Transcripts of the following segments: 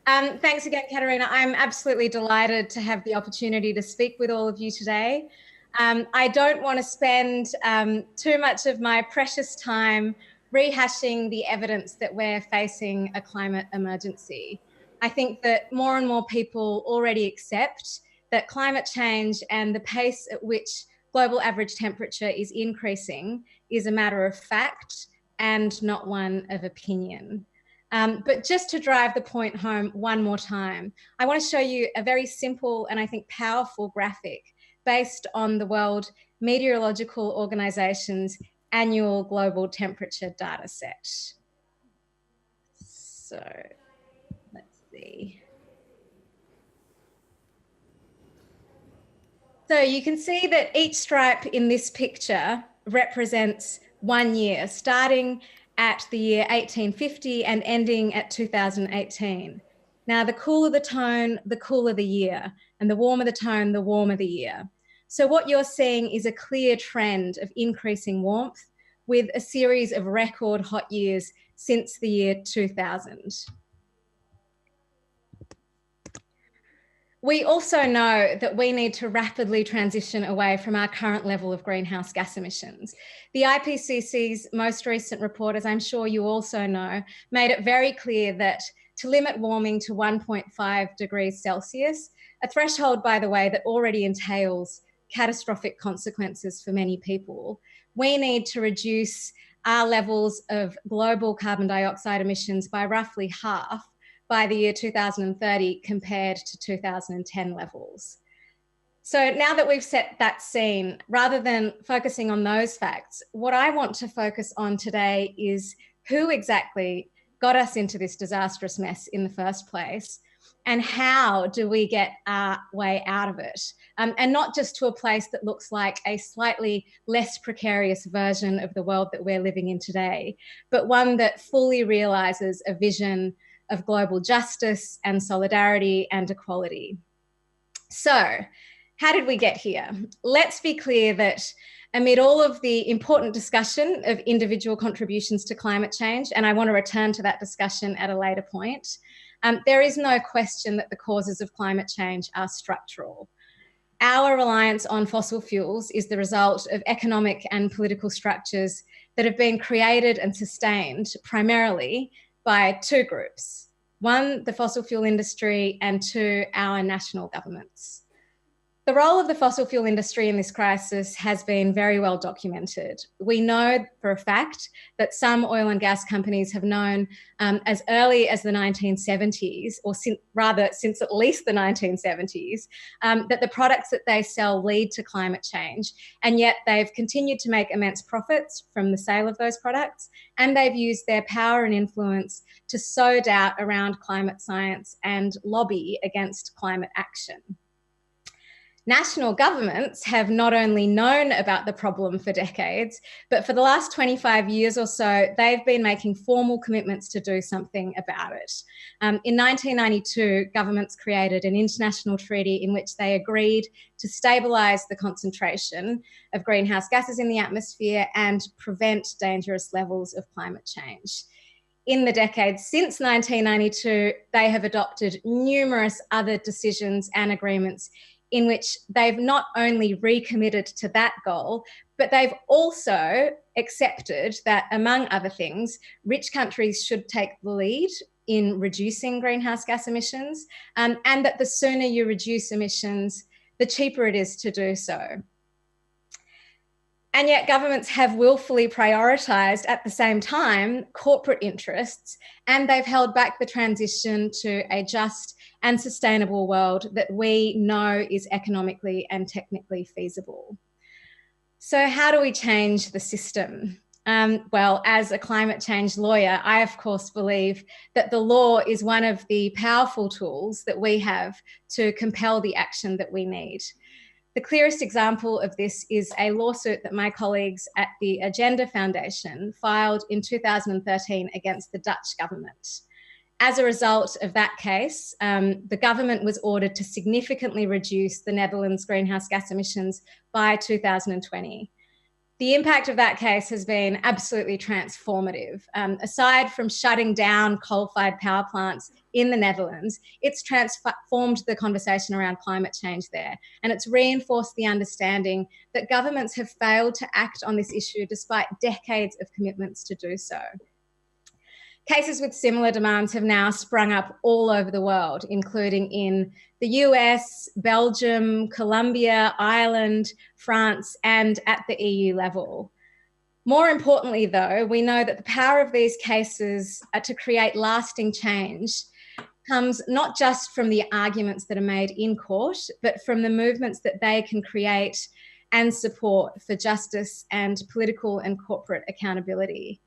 Thanks again, Katerina. I'm absolutely delighted to have the opportunity to speak with all of you today. I don't want to spend too much of my precious time rehashing the evidence that we're facing a climate emergency. I think that more and more people already accept that climate change and the pace at which global average temperature is increasing is a matter of fact and not one of opinion. But just to drive the point home one more time, I want to show you a very simple and I think powerful graphic based on the World Meteorological Organization's annual global temperature data set. So let's see. So you can see that each stripe in this picture represents 1 year, starting at the year 1850 and ending at 2018. Now, the cooler the tone, the cooler the year, and the warmer the tone, the warmer the year. So what you're seeing is a clear trend of increasing warmth with a series of record hot years since the year 2000. We also know that we need to rapidly transition away from our current level of greenhouse gas emissions. The IPCC's most recent report, as I'm sure you also know, made it very clear that to limit warming to 1.5 degrees Celsius, a threshold, by the way, that already entails catastrophic consequences for many people, we need to reduce our levels of global carbon dioxide emissions by roughly half by the year 2030 compared to 2010 levels. So now that we've set that scene, rather than focusing on those facts, what I want to focus on today is who exactly got us into this disastrous mess in the first place, and how do we get our way out of it? And not just to a place that looks like a slightly less precarious version of the world that we're living in today, but one that fully realizes a vision of global justice and solidarity and equality. So, how did we get here? Let's be clear that amid all of the important discussion of individual contributions to climate change, and I want to return to that discussion at a later point, there is no question that the causes of climate change are structural. Our reliance on fossil fuels is the result of economic and political structures that have been created and sustained primarily by two groups. One, the fossil fuel industry, and two, our national governments. The role of the fossil fuel industry in this crisis has been very well documented. We know for a fact that some oil and gas companies have known as early as the 1970s, or since at least the 1970s, that the products that they sell lead to climate change, and yet they've continued to make immense profits from the sale of those products, and they've used their power and influence to sow doubt around climate science and lobby against climate action. National governments have not only known about the problem for decades, but for the last 25 years or so, they've been making formal commitments to do something about it. In 1992, governments created an international treaty in which they agreed to stabilise the concentration of greenhouse gases in the atmosphere and prevent dangerous levels of climate change. In the decades since 1992, they have adopted numerous other decisions and agreements in which they've not only recommitted to that goal, but they've also accepted that, among other things, rich countries should take the lead in reducing greenhouse gas emissions, and that the sooner you reduce emissions, the cheaper it is to do so. And yet governments have willfully prioritised at the same time corporate interests, and they've held back the transition to a just and sustainable world that we know is economically and technically feasible. So how do we change the system? Well, as a climate change lawyer, I of course believe that the law is one of the powerful tools that we have to compel the action that we need. The clearest example of this is a lawsuit that my colleagues at the Agenda Foundation filed in 2013 against the Dutch government. As a result of that case, the government was ordered to significantly reduce the Netherlands' greenhouse gas emissions by 2020. The impact of that case has been absolutely transformative. Aside from shutting down coal-fired power plants in the Netherlands, it's transformed the conversation around climate change there. And it's reinforced the understanding that governments have failed to act on this issue despite decades of commitments to do so. Cases with similar demands have now sprung up all over the world, including in the US, Belgium, Colombia, Ireland, France, and at the EU level. More importantly, though, we know that the power of these cases to create lasting change comes not just from the arguments that are made in court, but from the movements that they can create and support for justice and political and corporate accountability.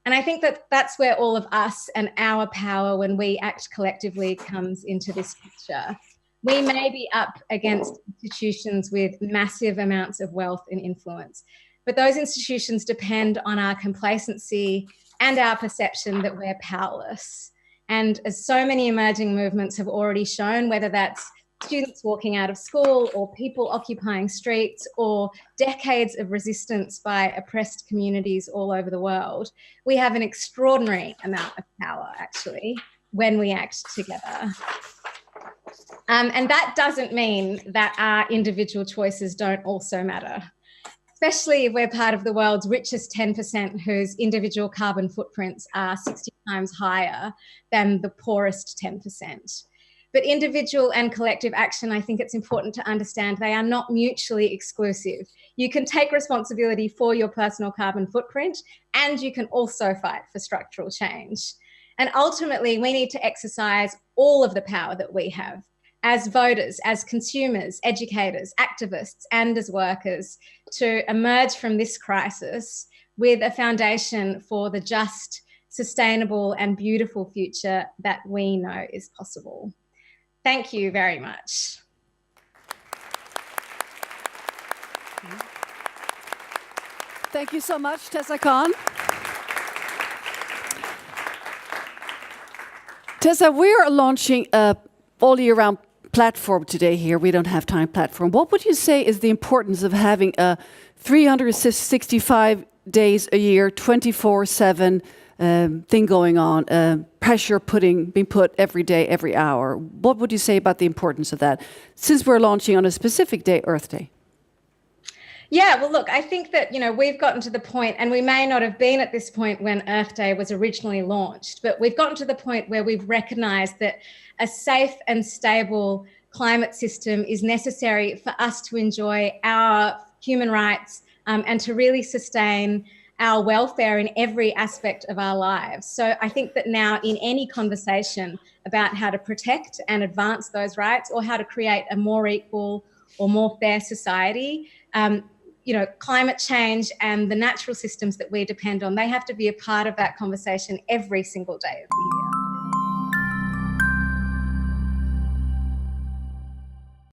And I think that that's where all of us and our power when we act collectively comes into this picture. We may be up against institutions with massive amounts of wealth and influence, but those institutions depend on our complacency and our perception that we're powerless. And as so many emerging movements have already shown, whether that's students walking out of school or people occupying streets or decades of resistance by oppressed communities all over the world, we have an extraordinary amount of power, actually, when we act together. And that doesn't mean that our individual choices don't also matter, especially if we're part of the world's richest 10% whose individual carbon footprints are 60 times higher than the poorest 10%. But individual and collective action, I think it's important to understand they are not mutually exclusive. You can take responsibility for your personal carbon footprint, and you can also fight for structural change. And ultimately, we need to exercise all of the power that we have as voters, as consumers, educators, activists, and as workers to emerge from this crisis with a foundation for the just, sustainable, and beautiful future that we know is possible. Thank you very much. Thank you so much, Tessa Khan. Tessa, we're launching a all year round platform today here. We don't have time platform. What would you say is the importance of having a 365 days a year, 24/7 thing going on, pressure being put every day, every hour? What would you say about the importance of that, since we're launching on a specific day, Earth Day? Yeah, well, look, I think that, we've gotten to the point, and we may not have been at this point when Earth Day was originally launched, but we've gotten to the point where we've recognized that a safe and stable climate system is necessary for us to enjoy our human rights and to really sustain our welfare in every aspect of our lives. So I think that now in any conversation about how to protect and advance those rights or how to create a more equal or more fair society, climate change and the natural systems that we depend on, they have to be a part of that conversation every single day of the year.